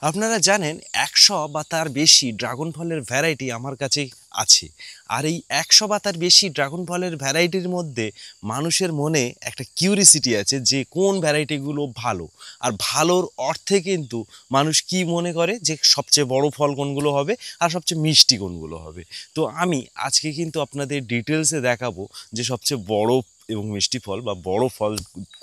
আপনারা জানেন ১০০ বা তার বেশি ড্রাগন ফলের ভ্যারাইটি আমার কাছে আছে। আর এই ১০০ বা তার বেশি ড্রাগন ফলের ভ্যারাইটির মধ্যে মানুষের মনে একটা কিউরিসিটি আছে যে কোন ভ্যারাইটিগুলো ভালো। আর ভালোর অর্থে কিন্তু মানুষ কি মনে করে যে সবচেয়ে বড় ফল কোনগুলো হবে আর সবচেয়ে মিষ্টি কোনগুলো হবে। তো আমি আজকে কিন্তু আপনাদের ডিটেলসে দেখাবো যে সবচেয়ে বড় এবং মিষ্টি ফল বা বড় ফল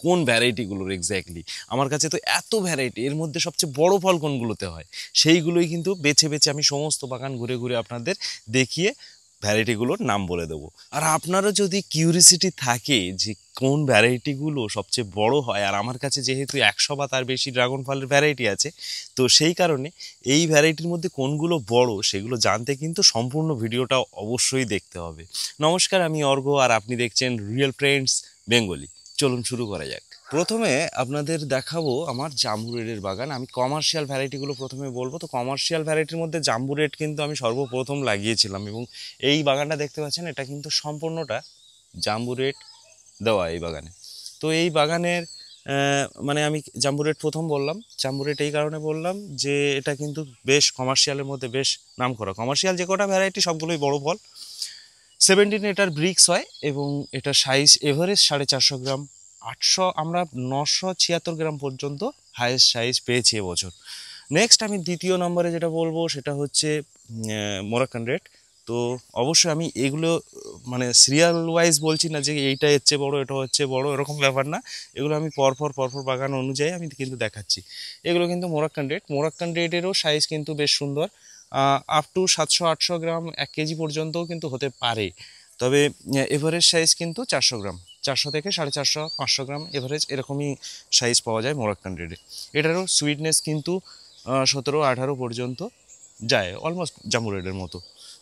কোন ভ্যারাইটিগুলোর এক্স্যাক্টলি। আমার কাছে তো এত ভ্যারাইটি, এর মধ্যে সবচেয়ে বড় ফল কোনগুলোতে হয় সেইগুলোই কিন্তু বেছে বেছে আমি সমস্ত বাগান ঘুরে ঘুরে আপনাদের দেখিয়ে ভ্যারাইটিগুলোর নাম বলে দেবো। আর আপনারও যদি কিউরিসিটি থাকে যে কোন ভ্যারাইটিগুলো সবচেয়ে বড় হয়, আর আমার কাছে যেহেতু ১০০ বা তার বেশি ড্রাগন ফলের ভ্যারাইটি আছে, তো সেই কারণে এই ভ্যারাইটির মধ্যে কোনগুলো বড় সেগুলো জানতে কিন্তু সম্পূর্ণ ভিডিওটা অবশ্যই দেখতে হবে। নমস্কার, আমি অর্ঘ আর আপনি দেখছেন রিয়েল ফ্রেন্ডস বেঙ্গলি। চলুন শুরু করা যাক। প্রথমে আপনাদের দেখাবো আমার জাম্বু রেডের বাগান। আমি কমার্শিয়াল ভ্যারাইটিগুলো প্রথমে বলবো। তো কমার্শিয়াল ভ্যারাইটির মধ্যে জাম্বু রেড কিন্তু আমি সর্বপ্রথম লাগিয়েছিলাম, এবং এই বাগানটা দেখতে পাচ্ছেন এটা কিন্তু সম্পূর্ণটা জাম্বু রেড দেওয়া এই বাগানে। তো এই বাগানের মানে আমি জাম্বু রেড প্রথম বললাম, জাম্বু রেড এই কারণে বললাম যে এটা কিন্তু বেশ কমার্শিয়ালের মধ্যে বেশ নাম করা। কমার্শিয়াল যে কটা ভ্যারাইটি সবগুলোই বড় ফল। 17 এটার ব্রিক্স হয় এবং এটার সাইজ এভারেজ 450 গ্রাম। 800 আমরা 976 গ্রাম পর্যন্ত হাইয়েস্ট সাইজ পেয়েছি এবছর। নেক্সট আমি দ্বিতীয় নম্বরে যেটা বলবো সেটা হচ্ছে মোরাক্কান রেড। তো অবশ্যই আমি এগুলো মানে সিরিয়াল ওয়াইজ বলছি না যে এইটা হচ্ছে বড় এটা হচ্ছে বড়, এরকম ব্যাপার না। এগুলো আমি পরপর পরপর বাগান অনুযায়ী আমি কিন্তু দেখাচ্ছি। এগুলো কিন্তু মোরাক্কান রেড। মোরাক্কান রেডেরও সাইজ কিন্তু বেশ সুন্দর, আপ টু 700-800 গ্রাম 1 কেজি পর্যন্তও কিন্তু হতে পারে। তবে এভারেজ সাইজ কিন্তু 400 গ্রাম, 400 থেকে 450-500 গ্রাম এভারেজ এরকমই সাইজ পাওয়া যায় মোরাক্কান রেডে। এটারও সুইটনেস কিন্তু 17-18 পর্যন্ত যায়, অলমোস্ট জাম্বু রেডের মতো।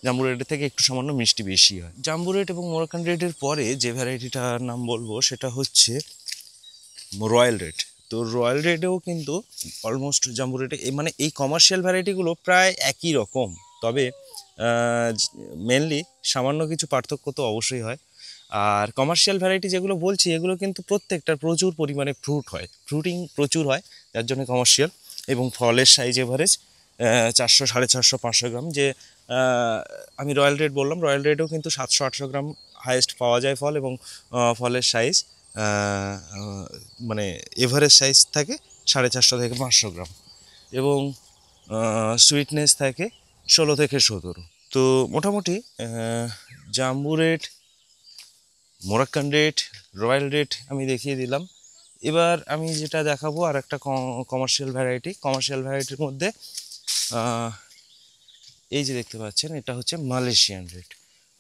জাম্বু রেডের থেকে একটু সামান্য মিষ্টি বেশি হয়। জাম্বু রেড এবং মোরাক্কান রেডের পরে যে ভ্যারাইটিটার নাম বলবো সেটা হচ্ছে রয়্যাল রেড। তো রয়্যাল রেডেও কিন্তু অলমোস্ট জাম্বু রেডে মানে এই কমার্শিয়াল ভ্যারাইটিগুলো প্রায় একই রকম, তবে মেনলি সামান্য কিছু পার্থক্য তো অবশ্যই হয়। আর কমার্শিয়াল ভ্যারাইটি যেগুলো বলছি এগুলো কিন্তু প্রত্যেকটার প্রচুর পরিমাণে ফ্রুট হয়, ফ্রুটিং প্রচুর হয়, যার জন্য কমার্শিয়াল। এবং ফলের সাইজ এভারেজ 400, 450, 500 গ্রাম। যে আমি রয়্যাল রেড বললাম, রয়্যাল রেডেও কিন্তু 700-800 গ্রাম হাইয়েস্ট পাওয়া যায় ফল, এবং ফলের সাইজ মানে এভারেজ সাইজ থাকে 450 থেকে 500 গ্রাম, এবং সুইটনেস থাকে 16 থেকে 17। তো মোটামুটি জাম্বু red, Moroccan red, royal red আমি দেখিয়ে দিলাম। এবার আমি যেটা দেখাবো আর একটা কমার্শিয়াল ভ্যারাইটি। কমার্শিয়াল ভ্যারাইটির মধ্যে এই যে দেখতে পাচ্ছেন এটা হচ্ছে মালয়েশিয়ান রেড।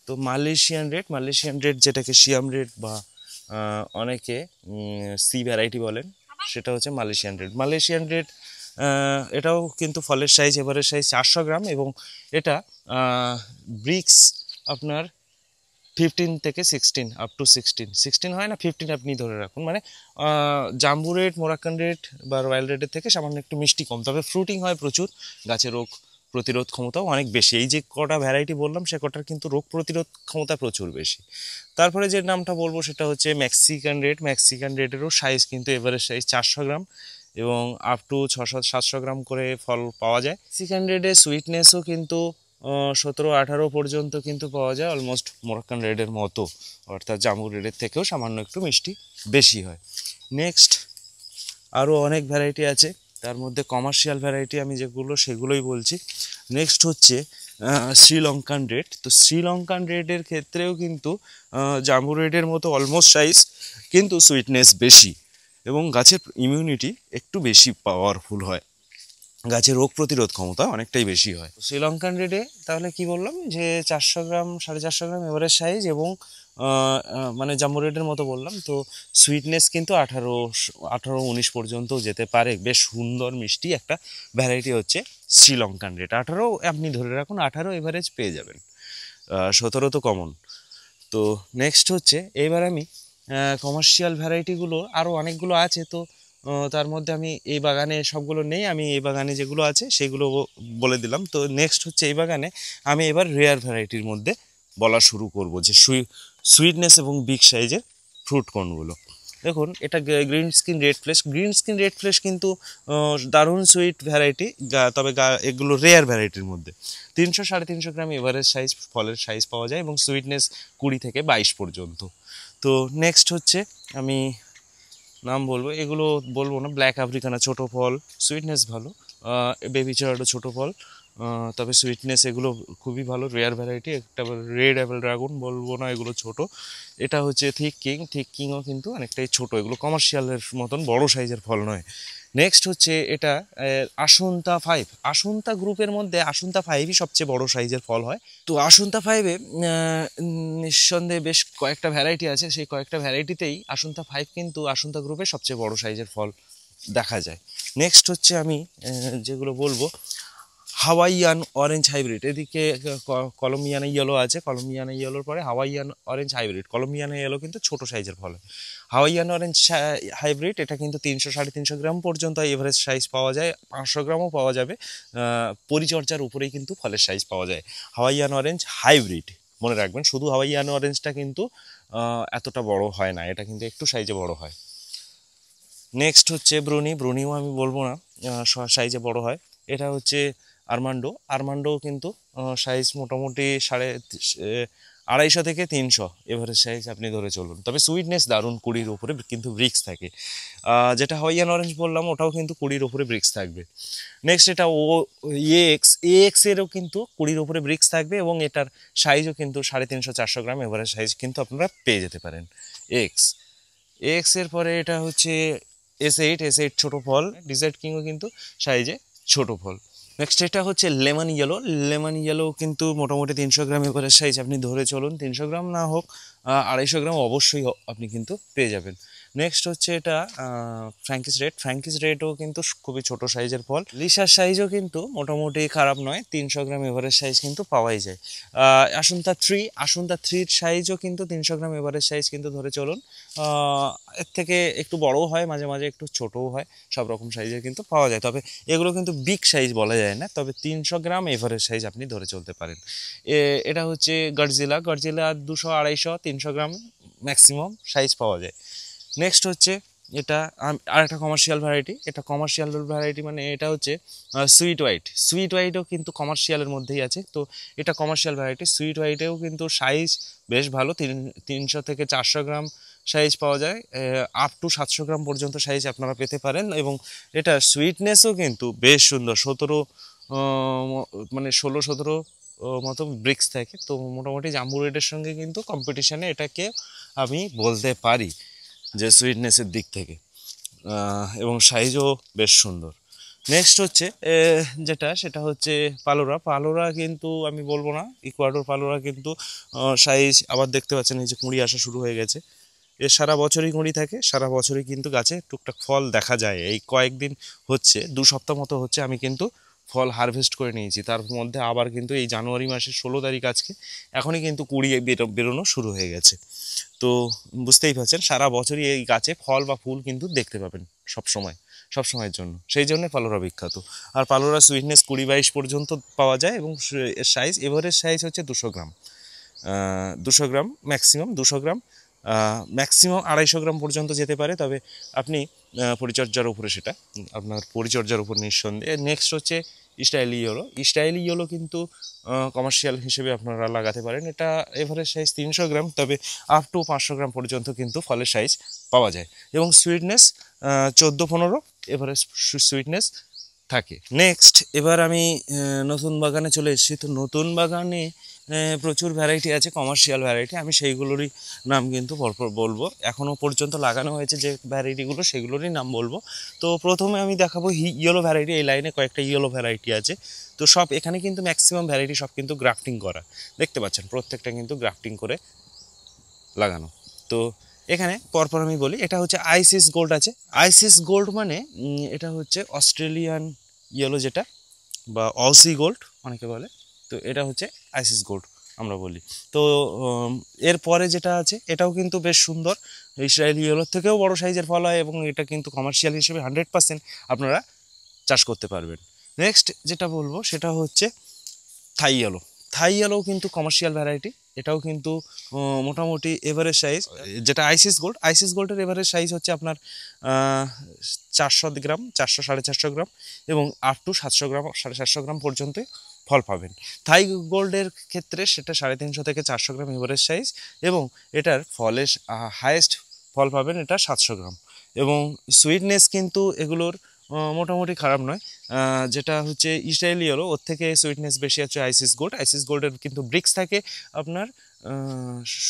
তো মালয়েশিয়ান রেড যেটাকে শিয়াম রেড বা অনেকে সি ভ্যারাইটি বলেন, সেটা হচ্ছে মালয়েশিয়ান রেড। মালয়েশিয়ান রেড এটাও কিন্তু ফলের সাইজ এভারেজ সাইজ 400 গ্রাম, এবং এটা ব্রিক্স আপনার 15 থেকে 16, আপ টু 16 হয় না, 15 আপনি ধরে রাখুন। মানে জাম্বু রেড, মোরাক্কান রেড বা রয়্যাল রেডের থেকে সামান্য একটু মিষ্টি কম, তবে ফ্রুটিং হয় প্রচুর, গাছের রোগ প্রতিরোধ ক্ষমতাও অনেক বেশি। এই যে কটা ভ্যারাইটি বললাম সে কটার কিন্তু রোগ প্রতিরোধ ক্ষমতা প্রচুর বেশি। তারপরে যে নামটা বলবো সেটা হচ্ছে মেক্সিকান রেড। মেক্সিকান রেডেরও সাইজ কিন্তু এভারেজ সাইজ 400 গ্রাম, এবং আপ টু 600-700 গ্রাম করে ফল পাওয়া যায়। মেক্সিকান রেডের সুইটনেসও কিন্তু 17-18 পর্যন্ত কিন্তু পাওয়া যায়, অলমোস্ট মোরাক্কান রেডের মতো, অর্থাৎ জাম্বু রেডের থেকেও সামান্য একটু মিষ্টি বেশি হয়। নেক্সট আরও অনেক ভ্যারাইটি আছে, তার মধ্যে কমার্শিয়াল ভ্যারাইটি আমি যেগুলো সেগুলোই বলছি। নেক্সট হচ্ছে শ্রীলঙ্কান রেড। তো শ্রীলঙ্কান রেডের ক্ষেত্রেও কিন্তু জাম্বু রেডের মতো অলমোস্ট সাইজ, কিন্তু সুইটনেস বেশি, এবং গাছের ইমিউনিটি একটু বেশি পাওয়ারফুল হয়, গাছের রোগ প্রতিরোধ ক্ষমতা অনেকটাই বেশি হয়। শ্রীলঙ্কান রেডে তাহলে কি বললাম যে 400 গ্রাম 450 গ্রাম এভারেজ সাইজ, এবং মানে জাম্বু রেডের মতো বললাম। তো সুইটনেস কিন্তু 18-19 পর্যন্ত যেতে পারে, বেশ সুন্দর মিষ্টি একটা ভ্যারাইটি হচ্ছে শ্রীলঙ্কান রেড। 18 আপনি ধরে রাখুন, 18 এভারেজ পেয়ে যাবেন, 17 তো কমন। তো নেক্সট হচ্ছে এবার আমি কমার্শিয়াল ভ্যারাইটিগুলো আরও অনেকগুলো আছে। তো তার মধ্যে আমি এই বাগানে সবগুলো নেই, আমি এই বাগানে যেগুলো আছে সেগুলো বলে দিলাম। তো নেক্সট হচ্ছে এই বাগানে আমি এবার রেয়ার ভ্যারাইটির মধ্যে বলা শুরু করব যে সুইটনেস এবং বিগ সাইজের ফ্রুট কোনগুলো। দেখুন এটা গ্রিন স্কিন রেড ফ্লেশ কিন্তু দারুণ সুইট ভ্যারাইটি, তবে এগুলো রেয়ার ভ্যারাইটির মধ্যে। 300-350 গ্রাম এভারেজ সাইজ ফলের সাইজ পাওয়া যায় এবং সুইটনেস 20 থেকে 22 পর্যন্ত। তো নেক্সট হচ্ছে আমি নাম বলবো, এগুলো বলবো না। ব্ল্যাক আফ্রিকানা ছোটো ফল, সুইটনেস ভালো। বেবি চার্ডও ছোটো ফল, তবে সুইটনেস এগুলো খুবই ভালো, রেয়ার ভ্যারাইটি। একটা রেড অ্যাপেল ড্রাগন বলবো না, এগুলো ছোট। এটা হচ্ছে থিক কিংও কিন্তু অনেকটাই ছোট, এগুলো কমার্শিয়ালের মতন বড় সাইজের ফল নয়। নেক্সট হচ্ছে এটা আসন্তা গ্রুপের মধ্যে আসন্তা 5ই সবচেয়ে বড় সাইজের ফল হয়। তো আসন্তা 5-এ নিঃসন্দেহে বেশ কয়েকটা ভ্যারাইটি আছে, সেই কয়েকটা ভ্যারাইটিতেই আসন্তা 5 কিন্তু আসন্তা গ্রুপের সবচেয়ে বড় সাইজের ফল দেখা যায়। নেক্সট হচ্ছে আমি যেগুলো বলবো, হাওয়াইয়ান অরেঞ্জ হাইব্রিড। এদিকে কলম্বিয়ানা ইয়েলো আছে, কলম্বিয়ানা ইয়েলোর পরে Hawaiian orange hybrid. Colombiana yellow কিন্তু ছোট সাইজের ফল হয়। হাওয়াইয়ান অরেঞ্জ হাইব্রিড এটা কিন্তু 300-350 গ্রাম পর্যন্ত এভারেজ সাইজ পাওয়া যায়, 500 গ্রামও পাওয়া যাবে। পরিচর্যার উপরেই কিন্তু ফলের সাইজ পাওয়া যায়। হাওয়াইয়ান অরেঞ্জ হাইব্রিড মনে রাখবেন, শুধু হাওয়াইয়ান অরেঞ্জটা কিন্তু এতটা বড় হয় না, এটা কিন্তু একটু সাইজে বড় হয়। নেক্সট হচ্ছে ব্রুনিও আমি বলবো না, সাইজে বড় হয়। এটা হচ্ছে আরমান্ডো কিন্তু সাইজ মোটামুটি 250 থেকে 300 এভারেজ সাইজ আপনি ধরে চলুন, তবে সুইটনেস দারুণ, 20-র উপরে কিন্তু ব্রিক্স থাকে। যেটা হাওয়াইয়ান অরেঞ্জ বললাম ওটাও কিন্তু 20-র উপরে ব্রিক্স থাকবে। নেক্সট এটা এএক্স এরও কিন্তু 20-র উপরে ব্রিক্স থাকবে এবং এটার সাইজও কিন্তু 350-400 গ্রাম এভারেজ সাইজ কিন্তু আপনারা পেয়ে যেতে পারেন। এক্স এর পরে এটা হচ্ছে এস এইট ছোটো ফল, ডিজার্ট কিংও কিন্তু সাইজে ছোটো ফল। নেক্সট এটা হচ্ছে লেমন ইয়েলো কিন্তু মোটামুটি 300 গ্রাম এভারেজ সাইজ আপনি ধরে চলুন, 300 গ্রাম না হোক 250 গ্রাম অবশ্যই আপনি কিন্তু পেয়ে যাবেন। নেক্সট হচ্ছে এটা ফ্র্যাঙ্কিস রেডও কিন্তু খুবই ছোট সাইজের ফল। লিসার সাইজও কিন্তু মোটামুটি খারাপ নয়, 300 গ্রাম এভারেজ সাইজ কিন্তু পাওয়াই যায়। আসন্তা থ্রির সাইজও কিন্তু 300 গ্রাম এভারেজ সাইজ কিন্তু ধরে চলুন। এর থেকে একটু বড়ও হয়, মাঝে মাঝে একটু ছোটও হয়, সব রকম সাইজের কিন্তু পাওয়া যায়, তবে এগুলো কিন্তু বিগ সাইজ বলা যায় না, তবে 300 গ্রাম এভারেজ সাইজ আপনি ধরে চলতে পারেন। এটা হচ্ছে গডজিলা 200-250-300 গ্রাম ম্যাক্সিমাম সাইজ পাওয়া যায়। নেক্সট হচ্ছে এটা আর একটা কমার্শিয়াল ভ্যারাইটি, মানে এটা হচ্ছে সুইট হোয়াইটও কিন্তু কমার্শিয়ালের মধ্যেই আছে। তো এটা কমার্শিয়াল ভ্যারাইটি, সুইট হোয়াইটেও কিন্তু সাইজ বেশ ভালো, 300 থেকে 400 গ্রাম সাইজ পাওয়া যায়, আপ টু 700 গ্রাম পর্যন্ত সাইজ আপনারা পেতে পারেন। এবং এটা সুইটনেসও কিন্তু বেশ সুন্দর, 16-17 মতো ব্রিক্স থাকে। তো মোটামুটি জাম্বু রেডের সঙ্গে কিন্তু কম্পিটিশানে এটাকে আমি বলতে পারি যে সুইটনেসের দিক থেকে, এবং সাইজও বেশ সুন্দর। নেক্সট হচ্ছে সেটা হচ্ছে পালোরা কিন্তু আমি বলবো না, ইকুয়াডোর পালোরা কিন্তু সাইজ আবার দেখতে পাচ্ছেন এই যে কুঁড়ি আসা শুরু হয়ে গেছে। এর সারা বছরই কুঁড়ি থাকে, সারা বছরই কিন্তু গাছে টুকটাক ফল দেখা যায়। এই কয়েকদিন হচ্ছে 2 সপ্তাহ মতো হচ্ছে আমি কিন্তু ফল হারভেস্ট করে নিয়েছি, তার মধ্যে আবার কিন্তু এই জানুয়ারি মাসের 16 তারিখ আজকে, এখনই কিন্তু কুঁড়ি বেরোনো শুরু হয়ে গেছে। তো বুঝতেই পারছেন সারা বছরই এই গাছে ফল বা ফুল কিন্তু দেখতে পাবেন সবসময়ের জন্য, সেই জন্য পালোরা বিখ্যাত। আর পালোরা সুইটনেস 20-22 পর্যন্ত পাওয়া যায় এবং এর সাইজ এভারেজ সাইজ হচ্ছে 200 গ্রাম, 200 গ্রাম ম্যাক্সিমাম 200 গ্রাম, ম্যাক্সিমাম 250 গ্রাম পর্যন্ত যেতে পারে, তবে আপনি পরিচর্যার উপরে সেটা আপনার পরিচর্যার উপর নিঃসন্দেহে। নেক্সট হচ্ছে স্টাইলি ইয়েলো কিন্তু কমার্শিয়াল হিসেবে আপনারা লাগাতে পারেন। এটা এভারেজ সাইজ 300 গ্রাম, তবে আপ টু 500 গ্রাম পর্যন্ত কিন্তু ফলের সাইজ পাওয়া যায় এবং সুইটনেস 14-15 এভারেজ সুইটনেস থাকে। নেক্সট এবার আমি নতুন বাগানে চলে এসেছি। তো নতুন বাগানে প্রচুর ভ্যারাইটি আছে, কমার্শিয়াল ভ্যারাইটি, আমি সেইগুলোরই নাম কিন্তু পরপর বলবো। এখনও পর্যন্ত লাগানো হয়েছে যে ভ্যারাইটিগুলো সেগুলোরই নাম বলবো। তো প্রথমে আমি দেখাবো ইয়েলো ভ্যারাইটি। এই লাইনে কয়েকটা ইয়েলো ভ্যারাইটি আছে, তো সব এখানে কিন্তু ম্যাক্সিমাম ভ্যারাইটি সব কিন্তু গ্রাফটিং করা, দেখতে পাচ্ছেন প্রত্যেকটা কিন্তু গ্রাফটিং করে লাগানো। তো এখানে পরপর আমি বলি, এটা হচ্ছে আইসিস গোল্ড মানে এটা হচ্ছে অস্ট্রেলিয়ান ইয়েলো যেটা, বা অসি গোল্ড অনেকে বলে। তো এটা হচ্ছে আইসিস গোল্ড আমরা বলি। তো এরপরে যেটা আছে এটাও কিন্তু বেশ সুন্দর, ইসরায়েলি ইয়েলোর থেকেও বড় সাইজের ফল হয় এবং এটা কিন্তু কমার্শিয়াল হিসেবে 100% আপনারা চাষ করতে পারবেন। নেক্সট যেটা বলবো সেটা হচ্ছে থাই ইয়েলো কিন্তু কমার্শিয়াল ভ্যারাইটি, এটাও কিন্তু মোটামুটি এভারেজ সাইজ। যেটা আইসিস গোল্ডের এভারেজ সাইজ হচ্ছে আপনার 400 গ্রাম, 400 450 গ্রাম এবং আপ টু 700 গ্রাম 750 গ্রাম পর্যন্ত ফল পাবেন। থাই গোল্ডের ক্ষেত্রে সেটা 350 থেকে 400 গ্রাম এভারেজ সাইজ এবং এটার ফলের হায়েস্ট ফল পাবেন এটা 700 গ্রাম এবং সুইটনেস কিন্তু এগুলোর মোটামুটি খারাপ নয়। যেটা হচ্ছে ইসরায়েলি ইয়েলো, ওর থেকে সুইটনেস বেশি আছে আইসিস গোল্ডের কিন্তু ব্রিক্স থাকে আপনার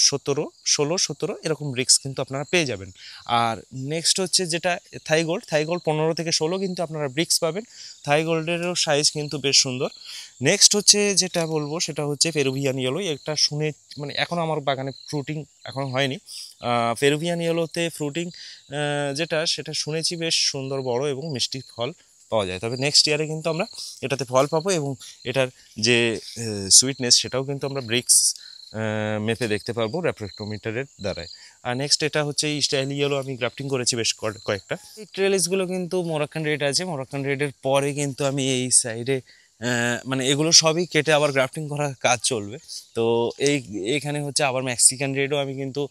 16 এরকম ব্রিক্স কিন্তু আপনারা পেয়ে যাবেন। আর নেক্সট হচ্ছে যেটা থাই গোল্ড 15 থেকে 16 কিন্তু আপনারা ব্রিক্স পাবেন। থাই গোল্ডেরও সাইজ কিন্তু বেশ সুন্দর। নেক্সট হচ্ছে যেটা বলবো সেটা হচ্ছে পেরুভিয়ান ইয়েলো। একটা শুনে মানে এখন আমার বাগানে ফ্রুটিং এখন হয়নি। পেরুভিয়ান ইয়েলোতে ফ্রুটিং যেটা সেটা শুনেছি বেশ সুন্দর বড় এবং মিষ্টি ফল পাওয়া যায়। তবে নেক্সট ইয়ারে কিন্তু আমরা এটাতে ফল পাবো এবং এটার যে সুইটনেস সেটাও কিন্তু আমরা ব্রিক্স মেপে দেখতে পারবো রেফ্রাক্টোমিটারের দ্বারায়। আর নেক্সট এটা হচ্ছে ইসরায়েলি ইয়েলো, আমি গ্রাফটিং করেছি বেশ কয়েকটা। এই ট্রেলিসগুলো কিন্তু মোরাক্কান রেড আছে। মোরাক্কান রেডের পরে কিন্তু আমি এই সাইডে মানে এগুলো সবই কেটে আবার গ্রাফটিং করার কাজ চলবে। তো এইখানে হচ্ছে আবার মেক্সিকান রেডও আমি কিন্তু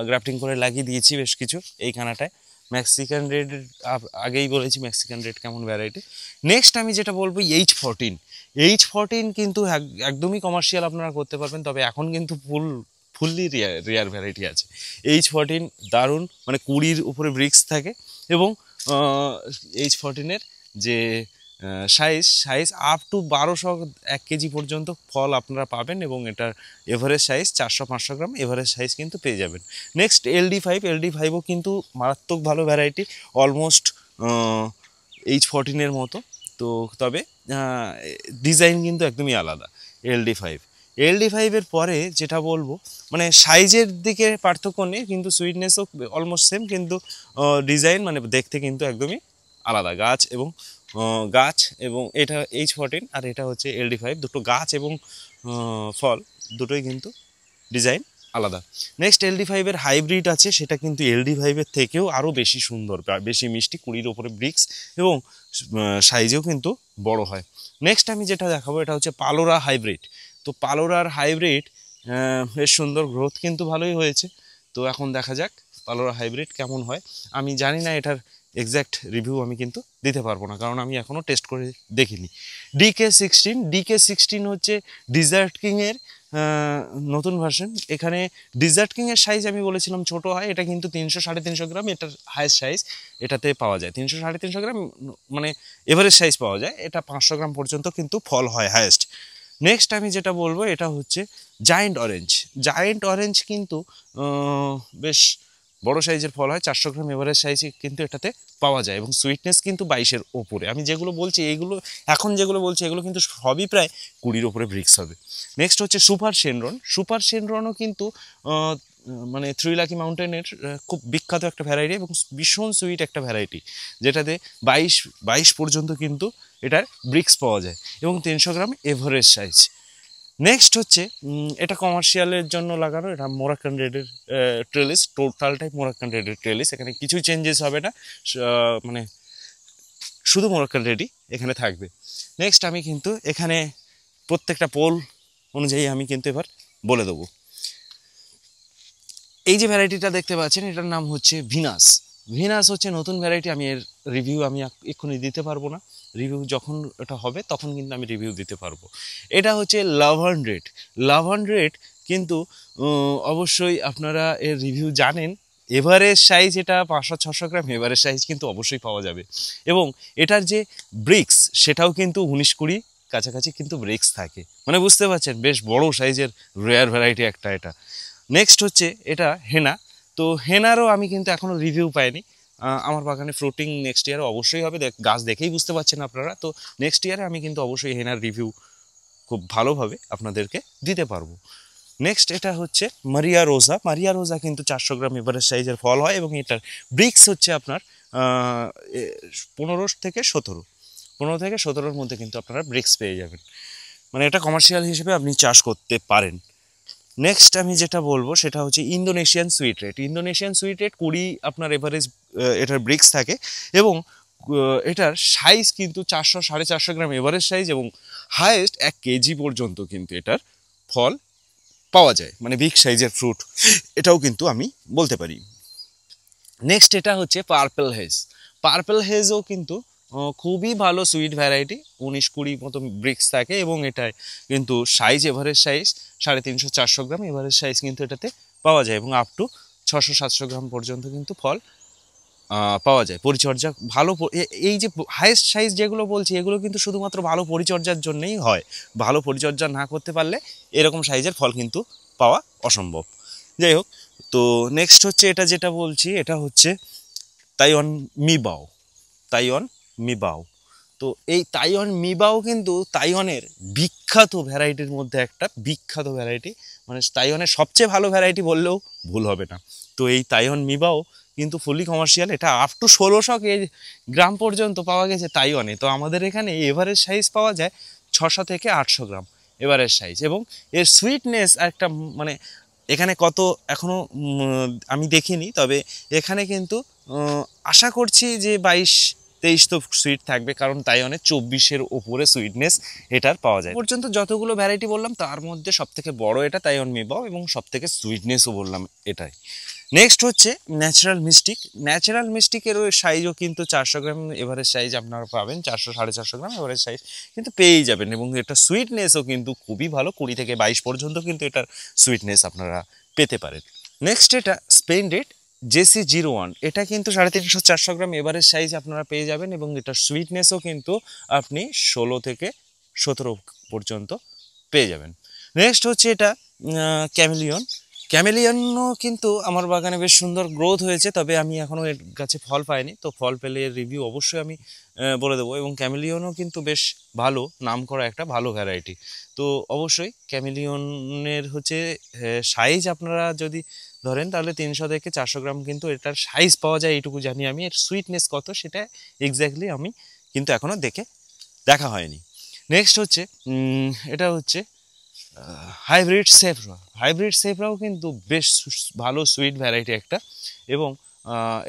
গ্রাফটিং করে লাগিয়ে দিয়েছি বেশ কিছু এইখানাটায়। মেক্সিকান রেড আগেই বলেছি মেক্সিকান রেড কেমন ভ্যারাইটি। নেক্সট আমি যেটা বলবো H14 কিন্তু একদমই কমার্শিয়াল আপনারা করতে পারবেন, তবে এখন কিন্তু ফুললি রেয়ার ভ্যারাইটি আছে। H14 দারুণ, মানে 20 উপরে ব্রিক্স থাকে এবং H14-এর যে সাইজ আপ টু 1200 1 কেজি পর্যন্ত ফল আপনারা পাবেন এবং এটার এভারেজ সাইজ 400-500 গ্রাম এভারেজ সাইজ কিন্তু পেয়ে যাবেন। নেক্সট LD5ও কিন্তু মারাত্মক ভালো ভ্যারাইটি, অলমোস্ট H14-এর মতো। তো তবে ডিজাইন কিন্তু একদমই আলাদা। LD5-এর পরে যেটা বলবো মানে সাইজের দিকে পার্থক্য নেই, কিন্তু সুইটনেসও অলমোস্ট সেম, কিন্তু ডিজাইন মানে দেখতে কিন্তু একদমই আলাদা। গাছ এবং এটা H14 আর এটা হচ্ছে LD5, দুটো গাছ এবং ফল দুটোই কিন্তু ডিজাইন আলাদা। নেক্সট LD5-এর হাইব্রিড আছে, সেটা কিন্তু LD5-এর থেকেও আরও বেশি সুন্দর, বেশি মিষ্টি, 20-র ওপরে ব্রিক্স এবং সাইজেও কিন্তু বড় হয়। নেক্সট আমি যেটা দেখাবো এটা হচ্ছে পালোরা হাইব্রিড। তো পালোরার হাইব্রিড বেশ সুন্দর, গ্রোথ কিন্তু ভালোই হয়েছে। তো এখন দেখা যাক পালোরা হাইব্রিড কেমন হয়। আমি জানি না, এটার এক্স্যাক্ট রিভিউ আমি কিন্তু দিতে পারবো না, কারণ আমি এখনও টেস্ট করে দেখিনি। DK16 হচ্ছে ডিজার্ট কিংয়ের নতুন ভার্সন। এখানে ডিজার্ট কিংয়ের সাইজ আমি বলেছিলাম ছোট হয়, এটা কিন্তু 300-350 গ্রাম এটার হাইস্ট সাইজ এটাতে পাওয়া যায়। 300-350 গ্রাম মানে এভারেজ সাইজ পাওয়া যায়, এটা 500 গ্রাম পর্যন্ত কিন্তু ফল হয় হাইস্ট। নেক্সট আমি যেটা বলবো এটা হচ্ছে জায়েন্ট অরেঞ্জ কিন্তু বেশ বড় সাইজের ফল হয়, 400 গ্রাম এভারেজ সাইজে কিন্তু এটাতে পাওয়া যায় এবং সুইটনেস কিন্তু 22-এর ওপরে। আমি যেগুলো বলছি এগুলো কিন্তু সবই প্রায় 20-র ওপরে ব্রিক্স হবে। নেক্সট হচ্ছে সুপার শেনরনও কিন্তু মানে থ্রি লাকি মাউন্টেনের খুব বিখ্যাত একটা ভ্যারাইটি এবং ভীষণ সুইট একটা ভ্যারাইটি, যেটাতে 22 পর্যন্ত কিন্তু এটার ব্রিক্স পাওয়া যায় এবং 300 গ্রাম এভারেজ সাইজ। নেক্সট হচ্ছে এটা কমার্শিয়ালের জন্য লাগানো, এটা মোরাক্কান রেডের ট্রেলিস, টোটালটাই মোরাক্কান রেডের ট্রেলিস, এখানে কিছু চেঞ্জেস হবে না, মানে শুধু মোরাক্কান রেডই এখানে থাকবে। নেক্সট আমি কিন্তু এখানে প্রত্যেকটা পোল অনুযায়ী আমি কিন্তু এবার বলে দেবো। এই যে ভ্যারাইটিটা দেখতে পাচ্ছেন এটার নাম হচ্ছে ভিনাস হচ্ছে নতুন ভ্যারাইটি। আমি এর রিভিউ আমি এক্ষুনি দিতে পারবো না, রিভিউ যখন এটা হবে তখন কিন্তু আমি রিভিউ দিতে পারবো। এটা হচ্ছে লাভান রেড কিন্তু অবশ্যই আপনারা এর রিভিউ জানেন। এভারেজ সাইজ এটা 500-600 গ্রাম এভারেজ সাইজ কিন্তু অবশ্যই পাওয়া যাবে এবং এটার যে ব্রিক্স সেটাও কিন্তু 19-20 কাছাকাছি কিন্তু ব্রিক্স থাকে, মানে বুঝতে পারছেন বেশ বড় সাইজের রেয়ার ভ্যারাইটি একটা এটা। নেক্সট হচ্ছে এটা হেনা। তো হেনারও আমি কিন্তু এখনও রিভিউ পাইনি। আমার বাগানে ফ্রুটিং নেক্সট ইয়ারে অবশ্যই হবে, গাছ দেখেই বুঝতে পারছেন আপনারা। তো নেক্সট ইয়ারে আমি কিন্তু অবশ্যই হেনার রিভিউ খুব ভালোভাবে আপনাদেরকে দিতে পারবো। নেক্সট এটা হচ্ছে মারিয়া রোজা কিন্তু 400 গ্রাম এভারেজ সাইজের ফল হয় এবং এটার ব্রিক্স হচ্ছে আপনার 15 থেকে 17-র মধ্যে কিন্তু আপনারা ব্রিক্স পেয়ে যাবেন, মানে এটা কমার্শিয়াল হিসেবে আপনি চাষ করতে পারেন। নেক্সট আমি যেটা বলবো সেটা হচ্ছে ইন্দোনেশিয়ান সুইট রেড 20 আপনার এভারেজ এটার ব্রিক্স থাকে এবং এটার সাইজ কিন্তু 400-450 গ্রাম এভারেজ সাইজ এবং হায়েস্ট 1 কেজি পর্যন্ত কিন্তু এটার ফল পাওয়া যায়, মানে বিগ সাইজের ফ্রুট, এটাও কিন্তু আমি বলতে পারি। নেক্সট এটা হচ্ছে পার্পল হেজ। পার্পল হেজও কিন্তু খুবই ভালো সুইট ভ্যারাইটি, 19-20 মতো ব্রিক্স থাকে এবং এটায় কিন্তু সাইজ, এভারেজ সাইজ 350-400 গ্রাম এভারেজ সাইজ কিন্তু এটাতে পাওয়া যায় এবং আপ টু 600-700 গ্রাম পর্যন্ত কিন্তু ফল পাওয়া যায়। পরিচর্যা ভালো, এই যে হাইয়েস্ট সাইজ যেগুলো বলছি এগুলো কিন্তু শুধুমাত্র ভালো পরিচর্যার জন্যই হয়। ভালো পরিচর্যা না করতে পারলে এরকম সাইজের ফল কিন্তু পাওয়া অসম্ভব। যাই হোক, তো নেক্সট হচ্ছে এটা যেটা বলছি এটা হচ্ছে তাইওয়ান মিবাও। তাইওয়ান মিবাও, তো এই তাইওয়ান মিবাও কিন্তু তাইওয়ানের বিখ্যাত ভ্যারাইটির মধ্যে একটা বিখ্যাত ভ্যারাইটি, মানে তাইওয়ানের সবচেয়ে ভালো ভ্যারাইটি বললেও ভুল হবে না। তো এই তাইওয়ান মিবাও কিন্তু ফুলি কমার্শিয়াল, এটা আপ টু 1600 গ্রাম পর্যন্ত পাওয়া গেছে তাইওয়ানে। তো আমাদের এখানে এভারেজ সাইজ পাওয়া যায় 600 থেকে 800 গ্রাম এভারেজ সাইজ, এবং এর সুইটনেস একটা, মানে এখানে কত এখনও আমি দেখিনি, তবে এখানে কিন্তু আশা করছি যে 22-23 তো সুইট থাকবে, কারণ তাইওয়ানের 24-এর ওপরে সুইটনেস এটার পাওয়া যায়। পর্যন্ত যতগুলো ভ্যারাইটি বললাম তার মধ্যে সবথেকে বড় এটা তাইওয়ান মিবাও এবং সবথেকে সুইটনেসও বললাম এটাই। নেক্সট হচ্ছে ন্যাচারাল মিস্টিক। ন্যাচারাল মিস্টিকের সাইজও কিন্তু 400 গ্রাম এভারেজ সাইজ আপনারা পাবেন, 400-450 গ্রাম এভারেজ সাইজ কিন্তু পেয়েই যাবেন, এবং এটা সুইটনেসও কিন্তু খুবই ভালো, 20 থেকে 22 পর্যন্ত কিন্তু এটার সুইটনেস আপনারা পেতে পারেন। নেক্সট এটা স্প্লেন্ডেড JC01, এটা কিন্তু 350-400 গ্রাম এভারেজ সাইজ আপনারা পেয়ে যাবেন এবং এটার সুইটনেসও কিন্তু আপনি 16 থেকে 17 পর্যন্ত পেয়ে যাবেন। নেক্সট হচ্ছে এটা ক্যামেলিয়ন। ক্যামেলিয়নও কিন্তু আমার বাগানে বেশ সুন্দর গ্রোথ হয়েছে, তবে আমি এখনও এর গাছে ফল পাইনি, তো ফল পেলে এর রিভিউ অবশ্যই আমি বলে দেবো। এবং ক্যামেলিয়নও কিন্তু বেশ ভালো নাম করা একটা ভালো ভ্যারাইটি। তো অবশ্যই ক্যামেলিয়নের হচ্ছে সাইজ আপনারা যদি ধরেন তাহলে 300 থেকে 400 গ্রাম কিন্তু এটার সাইজ পাওয়া যায়, এইটুকু জানি আমি। এর সুইটনেস কত সেটা এক্স্যাক্টলি আমি কিন্তু এখনও দেখা হয়নি। নেক্সট হচ্ছে এটা হচ্ছে হাইব্রিড সেফরা। হাইব্রিড সেফরাও কিন্তু বেশ ভালো সুইট ভ্যারাইটি একটা, এবং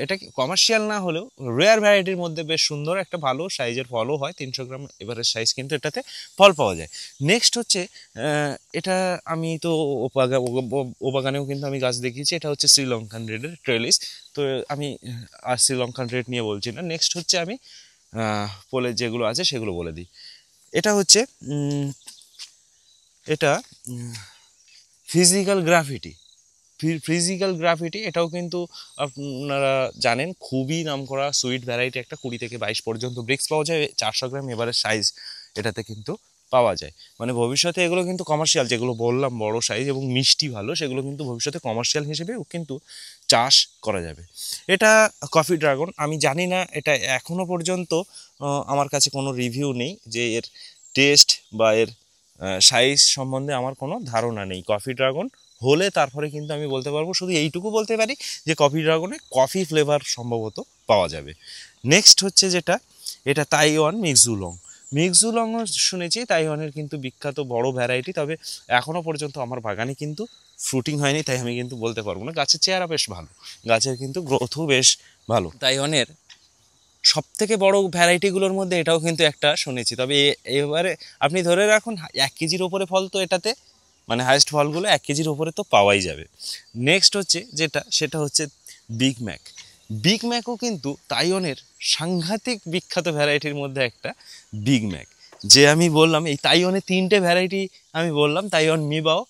এটা কমার্শিয়াল না হলেও রেয়ার ভ্যারাইটির মধ্যে বেশ সুন্দর একটা ভালো সাইজের ফলও হয়, 300 গ্রাম এভারেজ সাইজ কিন্তু এটাতে ফল পাওয়া যায়। নেক্সট হচ্ছে এটা আমি তো ও বাগানেও কিন্তু আমি গাছ দেখিয়েছি, এটা হচ্ছে শ্রীলঙ্কান রেডের ট্রেলিস। তো আমি আর শ্রীলঙ্কান রেড নিয়ে বলছি না, নেক্সট হচ্ছে আমি পোলে যেগুলো আছে সেগুলো বলে দিই। এটা হচ্ছে এটা ফিজিক্যাল গ্রাফিটি। ফিজিক্যাল গ্রাফিটি এটাও কিন্তু আপনারা জানেন খুবই নামকরা সুইট ভ্যারাইটি একটা, 20 থেকে 22 পর্যন্ত ব্রিক্স পাওয়া যায়, 400 গ্রাম এবারে সাইজ এটাতে কিন্তু পাওয়া যায়। মানে ভবিষ্যতে এগুলো কিন্তু কমার্শিয়াল, যেগুলো বললাম বড় সাইজ এবং মিষ্টি ভালো, সেগুলো কিন্তু ভবিষ্যতে কমার্শিয়াল হিসেবেও কিন্তু চাষ করা যাবে। এটা কফি ড্রাগন, আমি জানি না, এটা এখনও পর্যন্ত আমার কাছে কোনো রিভিউ নেই যে এর টেস্ট বা এর সাইজ সম্বন্ধে আমার কোনো ধারণা নেই। কফি ড্রাগন হলে তারপরে কিন্তু আমি বলতে পারবো, শুধু এইটুকু বলতে পারি যে কফি ড্রাগনে কফি ফ্লেভার সম্ভবত পাওয়া যাবে। নেক্সট হচ্ছে যেটা, এটা তাইওয়ান মিক্সুলং। মিক্সুলংও শুনেছি তাইওয়ানের কিন্তু বিখ্যাত বড় ভ্যারাইটি, তবে এখনও পর্যন্ত আমার বাগানে কিন্তু ফ্রুটিং হয়নি, তাই আমি কিন্তু বলতে পারবো না। গাছের চেহারা বেশ ভালো, গাছের কিন্তু গ্রোথও বেশ ভালো। তাইওয়ানের সব থেকে বড় ভ্যারাইটিগুলোর মধ্যে এটাও কিন্তু একটা শুনেছি, তবে এবারে আপনি ধরে রাখুন 1 কেজির ওপরে ফল তো এটাতে, মানে হাইয়েস্ট ফলগুলো 1 কেজির ওপরে তো পাওয়াই যাবে। নেক্সট হচ্ছে যেটা, সেটা হচ্ছে বিগ ম্যাক। বিগ ম্যাকও কিন্তু তাইওয়ানের সাংঘাতিক বিখ্যাত ভ্যারাইটির মধ্যে একটা বিগ ম্যাক। যে আমি বললাম এই তাইওয়ানের 3টে ভ্যারাইটি আমি বললাম, তাইওয়ান মিবাও,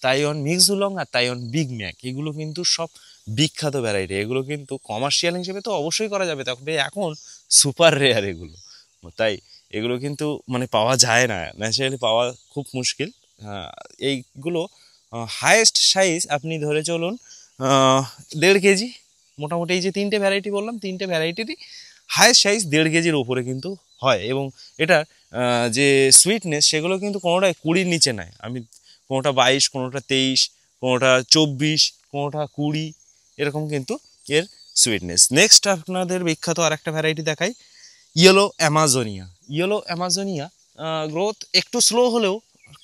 তাইওয়ান মিক্সুলং আর তাইওয়ান বিগ ম্যাক, এগুলো কিন্তু সব বিখ্যাত ভ্যারাইটি। এগুলো কিন্তু কমার্শিয়াল হিসেবে তো অবশ্যই করা যাবে, তবে এখন সুপার রেয়ার এগুলো, তাই এগুলো কিন্তু মানে পাওয়া যায় না, ন্যাচারালি পাওয়া খুব মুশকিল। এইগুলো হায়েস্ট সাইজ আপনি ধরে চলুন 1.5 কেজি মোটামুটি। এই যে 3টে ভ্যারাইটি বললাম, 3টে ভ্যারাইটিরই হায়েস্ট সাইজ 1.5 কেজির ওপরে কিন্তু হয়, এবং এটার যে সুইটনেস সেগুলো কিন্তু কোনোটাই 20-র নিচে নয়। আমি কোনোটা 22, কোনোটা 23, কোনোটা 24, কোনোটা 20, এরকম কিন্তু এর সুইটনেস। নেক্সট আপনাদের বিখ্যাত আর একটা ভ্যারাইটি দেখাই, ইয়েলো অ্যামাজোনিয়া। ইয়েলো অ্যামাজোনিয়া গ্রোথ একটু স্লো হলেও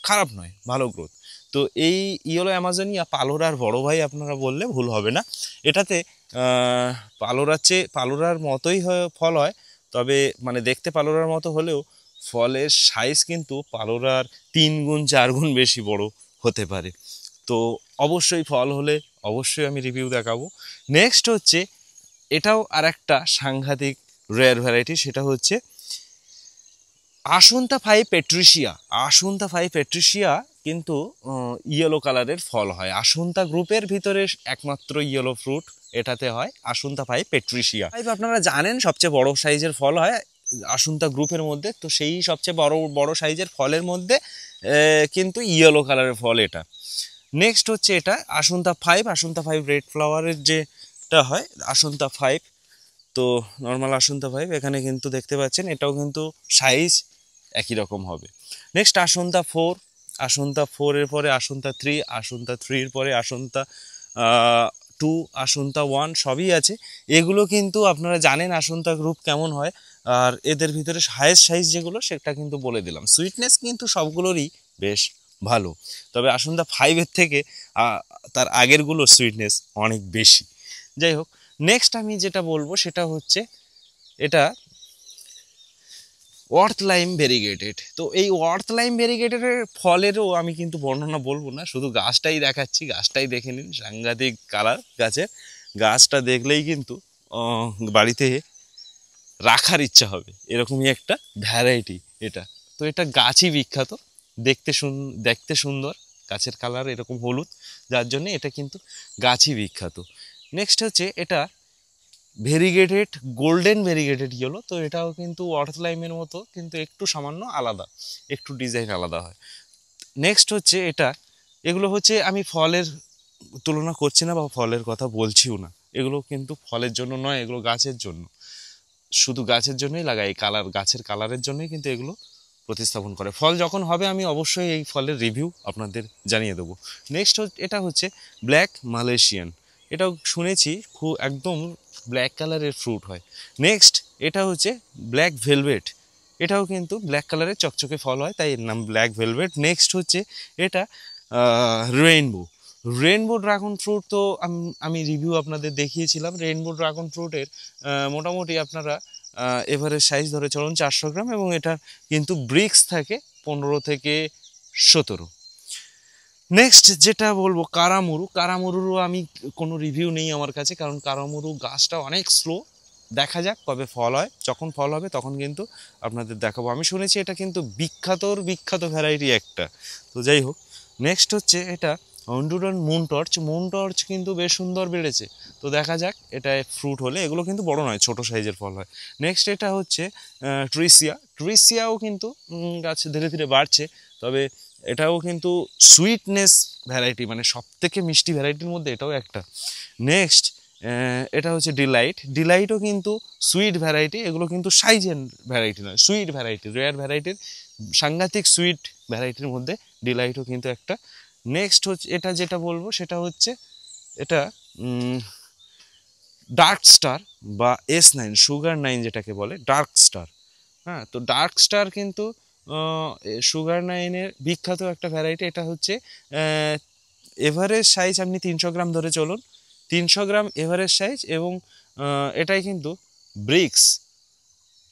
খারাপ নয়, ভালো গ্রোথ। তো এই ইয়েলো অ্যামাজোনিয়া পালোরার বড় ভাই আপনারা বললে ভুল হবে না। এটাতে পালোরার মতোই ফল হয়, তবে মানে দেখতে পালোরার মতো হলেও ফলের সাইজ কিন্তু পালোরার 3 গুণ 4 গুণ বেশি বড় হতে পারে। তো তো অবশ্যই ফল হলে অবশ্যই আমি রিভিউ দেখাবো। নেক্সট হচ্ছে এটাও আর একটা সাংঘাতিক রেয়ার ভ্যারাইটি, সেটা হচ্ছে আসন্তা ফাইভ পেট্রিশিয়া। আসন্তা ফাইভ পেট্রিশিয়া কিন্তু ইয়েলো কালারের ফল হয়, আসন্তা গ্রুপের ভিতরে একমাত্র ইয়েলো ফ্রুট এটাতে হয়, আসন্তা ফাইভ পেট্রিশিয়া। ফাইভ আপনারা জানেন সবচেয়ে বড় সাইজের ফল হয় আসন্তা গ্রুপের মধ্যে, তো সেই সবচেয়ে বড় বড় সাইজের ফলের মধ্যে কিন্তু ইয়েলো কালারের ফল এটা। নেক্সট হচ্ছে এটা আসন্তা ফাইভ। আসন্তা ফাইভ রেড ফ্লাওয়ারের যেটা হয় আসন্তা ফাইভ, তো নর্মাল আসন্তা ফাইভ এখানে কিন্তু দেখতে পাচ্ছেন এটাও কিন্তু সাইজ একই রকম হবে। Next আসন্তা four. আসন্তা ফোরের পরে আসন্তা থ্রি, আসন্তা থ্রির পরে আসন্তা টু, আসন্তা ওয়ান সবই আছে। এগুলো কিন্তু আপনারা জানেন আসন্তা গ্রুপ কেমন হয়, আর এদের ভিতরে হায়েস্ট সাইজ যেগুলো সেটা কিন্তু বলে দিলাম। সুইটনেস কিন্তু সবগুলোরই বেশ ভালো, তবে আসন্তা ফাইভের থেকে তার আগেরগুলোর সুইটনেস অনেক বেশি। যাই হোক, নেক্সট আমি যেটা বলবো সেটা হচ্ছে এটা ওয়ার্থ লাইম ভেরিগেটেড। তো এই ওয়ার্থ লাইম ভেরিগেটেডের ফলেরও আমি কিন্তু বর্ণনা বলবো না, শুধু গাছটাই দেখাচ্ছি, গাছটাই দেখে নিন, সাংঘাতিক কালার গাছের। গাছটা দেখলেই কিন্তু বাড়িতে রাখার ইচ্ছা হবে, এরকমই একটা ভ্যারাইটি এটা। তো এটা গাছই বিখ্যাত, দেখতে সুন্দর, গাছের কালার এরকম হলুদ, যার জন্য এটা কিন্তু গাছই বিখ্যাত। নেক্সট হচ্ছে এটা ভেরিগেটেড, গোল্ডেন ভেরিগেটেড ইয়েলো। তো এটাও কিন্তু ওয়ার্থ লাইমের মতো, কিন্তু একটু সামান্য আলাদা, একটু ডিজাইন আলাদা হয়। নেক্সট হচ্ছে এটা, এগুলো হচ্ছে আমি ফলের তুলনা করছি না বা ফলের কথা বলছিও না, এগুলো কিন্তু ফলের জন্য নয়, এগুলো গাছের জন্য, শুধু গাছের জন্যই লাগাই, এই কালার, গাছের কালারের জন্যই কিন্তু এগুলো প্রতিস্থাপন করে। ফল যখন হবে আমি অবশ্যই এই ফলের রিভিউ আপনাদের জানিয়ে দেবো। নেক্সট এটা হচ্ছে ব্ল্যাক মালয়েশিয়ান। এটাও শুনেছি খুব একদম ব্ল্যাক কালারের ফ্রুট হয়। নেক্সট এটা হচ্ছে ব্ল্যাক ভেলভেট। এটাও কিন্তু ব্ল্যাক কালারের চকচকে ফল হয়, তাই এর নাম ব্ল্যাক ভেলভেট। নেক্সট হচ্ছে এটা রেইনবো। রেইনবো ড্রাগন ফ্রুট তো আমি রিভিউ আপনাদের দেখিয়েছিলাম। রেইনবো ড্রাগন ফ্রুটের মোটামুটি আপনারা এভারেজ সাইজ ধরে চলুন 400 গ্রাম, এবং এটার কিন্তু ব্রিক্স থাকে 15 থেকে 17। নেক্সট যেটা বলবো কারামুরু। কারামুরুরও আমি কোনো রিভিউ নেই আমার কাছে, কারণ কারামুরু গাছটা অনেক স্লো। দেখা যাক কবে ফল হয়, যখন ফল হবে তখন কিন্তু আপনাদের দেখাবো। আমি শুনেছি এটা কিন্তু বিখ্যাত ভ্যারাইটি একটা। তো যাই হোক, নেক্সট হচ্ছে এটা Honduran moon torch. Moon torch কিন্তু বেশ সুন্দর বেড়েছে, তো দেখা যাক এটা ফ্রুট হলে, এগুলো কিন্তু বড় নয়, ছোট সাইজের ফল হয়। নেক্সট এটা হচ্ছে ট্রিসিয়া। ট্রিসিয়াও কিন্তু গাছ ধীরে ধীরে বাড়ছে, তবে এটাও কিন্তু সুইটনেস ভ্যারাইটি, মানে সব থেকে মিষ্টি ভ্যারাইটির মধ্যে এটাও একটা। নেক্সট এটা হচ্ছে ডিলাইট। ডিলাইটও কিন্তু সুইট ভ্যারাইটি, এগুলো কিন্তু সাইজের ভ্যারাইটি নয়, সুইট ভ্যারাইটি, রেয়ার ভ্যারাইটির সাংঘাতিক সুইট ভ্যারাইটির মধ্যে ডিলাইটও কিন্তু একটা। নেক্সট হচ্ছে এটা যেটা বলবো সেটা হচ্ছে এটা ডার্ক স্টার বা S9, সুগার 9 যেটাকে বলে ডার্ক স্টার। হ্যাঁ, তো ডার্ক স্টার কিন্তু সুগার 9-এর বিখ্যাত একটা ভ্যারাইটি। এটা হচ্ছে এভারেজ সাইজ আপনি 300 গ্রাম ধরে চলুন, 300 গ্রাম এভারেজ সাইজ, এবং এটাই কিন্তু ব্রিক্স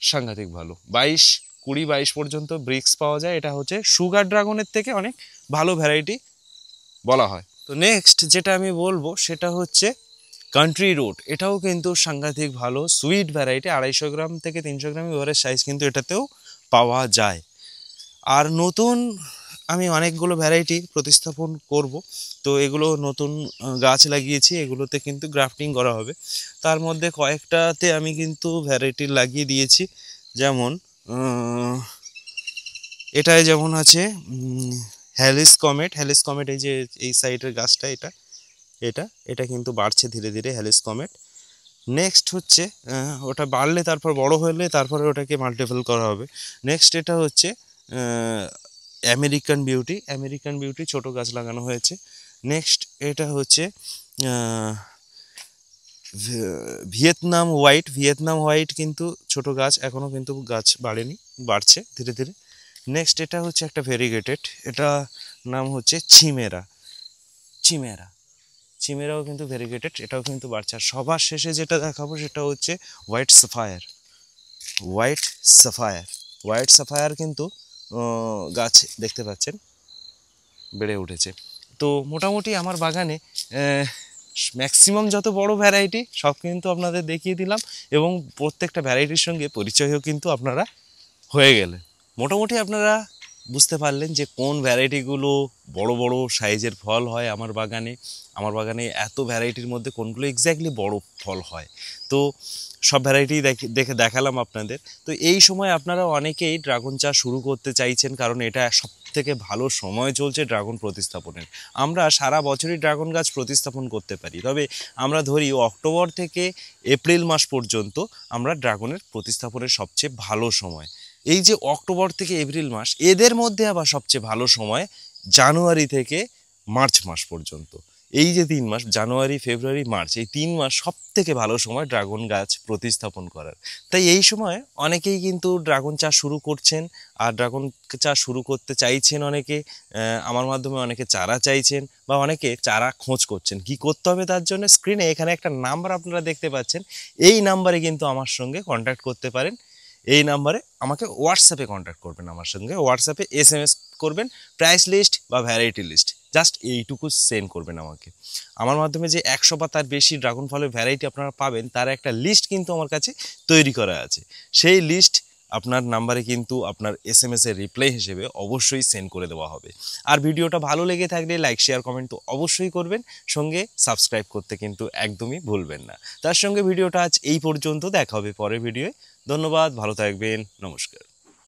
সাংঘাতিক ভালো, 22 পর্যন্ত ব্রিক্স পাওয়া যায়। এটা হচ্ছে সুগার ড্রাগনের থেকে অনেক ভালো ভ্যারাইটি বলা হয়। তো নেক্সট যেটা আমি বলবো সেটা হচ্ছে কান্ট্রি রোড। এটাও কিন্তু সাংঘাতিক ভালো সুইট ভ্যারাইটি, 250 গ্রাম থেকে 300 গ্রাম এভারেজ সাইজ কিন্তু এটাতেও পাওয়া যায়। আর নতুন আমি অনেকগুলো ভ্যারাইটি প্রতিস্থাপন করব, তো এগুলো নতুন গাছ লাগিয়েছি, এগুলোতে কিন্তু গ্রাফটিং করা হবে। তার মধ্যে কয়েকটাতে আমি কিন্তু ভ্যারাইটি লাগিয়ে দিয়েছি, যেমন এটায় যেমন আছে হ্যালিস কমেট। হ্যালিস কমেট এই যে এই সাইডের গাছটা, এটা এটা এটা কিন্তু বাড়ছে ধীরে ধীরে, হ্যালিস কমেট। নেক্সট হচ্ছে ওটা বাড়লে তারপর বড় হলে তারপরে ওটাকে মাল্টিপল করা হবে। নেক্সট এটা হচ্ছে আমেরিকান বিউটি। আমেরিকান বিউটি ছোট গাছ লাগানো হয়েছে। নেক্সট এটা হচ্ছে ভিয়েতনাম হোয়াইট। ভিয়েতনাম হোয়াইট কিন্তু ছোট গাছ, এখনও কিন্তু গাছ বাড়েনি, বাড়ছে ধীরে ধীরে। নেক্সট এটা হচ্ছে একটা ভেরিগেটেড, এটা নাম হচ্ছে চিমেরা। চিমেরা চিমেরাও কিন্তু ভেরিগেটেড, এটাও কিন্তু বাড়ছে। আর সবার শেষে যেটা দেখাবো সেটা হচ্ছে white Sapphire. White Sapphire, white Sapphire কিন্তু গাছ দেখতে পাচ্ছেন বেড়ে উঠেছে। তো মোটামুটি আমার বাগানে ম্যাক্সিমাম যত বড় ভ্যারাইটি সব কিন্তু আপনাদের দেখিয়ে দিলাম, এবং প্রত্যেকটা ভ্যারাইটির সঙ্গে পরিচয়ও কিন্তু আপনারা হয়ে গেলেন। মোটামুটি আপনারা বুঝতে পারলেন যে কোন ভ্যারাইটিগুলো বড় বড় সাইজের ফল হয় আমার বাগানে এত ভ্যারাইটির মধ্যে কোনগুলো এক্স্যাক্টলি বড় ফল হয়। তো সব ভ্যারাইটি দেখে দেখালাম আপনাদের। তো এই সময় আপনারা অনেকেই ড্রাগন চাষ শুরু করতে চাইছেন, কারণ এটা সব থেকে ভালো সময় চলছে ড্রাগন প্রতিস্থাপনের। আমরা সারা বছরই ড্রাগন গাছ প্রতিস্থাপন করতে পারি, তবে আমরা ধরি অক্টোবর থেকে এপ্রিল মাস পর্যন্ত আমরা ড্রাগনের প্রতিস্থাপনের সবচেয়ে ভালো সময়। এই যে অক্টোবর থেকে এপ্রিল মাস, এদের মধ্যে আবার সবচেয়ে ভালো সময় জানুয়ারি থেকে মার্চ মাস পর্যন্ত। এই যে 3 মাস, জানুয়ারি ফেব্রুয়ারি মার্চ, এই 3 মাস সব থেকে ভালো সময় ড্রাগন গাছ প্রতিস্থাপন করার। তাই এই সময় অনেকেই কিন্তু ড্রাগন চাষ শুরু করছেন, আর ড্রাগন চাষ শুরু করতে চাইছেন অনেকে। আমার মাধ্যমে অনেকে চারা চাইছেন, বা অনেকে চারা খোঁজ করছেন। কি করতে হবে তার জন্য, স্ক্রিনে এখানে একটা নাম্বার আপনারা দেখতে পাচ্ছেন, এই নাম্বারে কিন্তু আমার সঙ্গে কন্ট্যাক্ট করতে পারেন। এই নাম্বারে আমাকে হোয়াটসঅ্যাপে কন্ট্যাক্ট করবেন, আমার সঙ্গে হোয়াটসঅ্যাপে SMS করবেন, প্রাইস লিস্ট বা ভ্যারাইটি লিস্ট, জাস্ট এইটুকু সেন্ড করবেন আমাকে। আমার মাধ্যমে যে 100 বা তার বেশি ড্রাগন ফলের ভ্যারাইটি আপনারা পাবেন, তার একটা লিস্ট কিন্তু আমার কাছে তৈরি করা আছে। সেই লিস্ট আপনার নাম্বারে কিন্তু আপনার SMS এর রিপ্লাই হিসেবে অবশ্যই সেন্ড করে দেওয়া হবে। আর ভিডিওটা ভালো লেগে থাকলে লাইক শেয়ার কমেন্ট তো অবশ্যই করবেন, সঙ্গে সাবস্ক্রাইব করতে কিন্তু একদমই ভুলবেন না। তার সঙ্গে ভিডিওটা আজ এই পর্যন্ত, দেখা হবে পরের ভিডিওয়ে। ধন্যবাদ, ভালো থাকবেন, নমস্কার।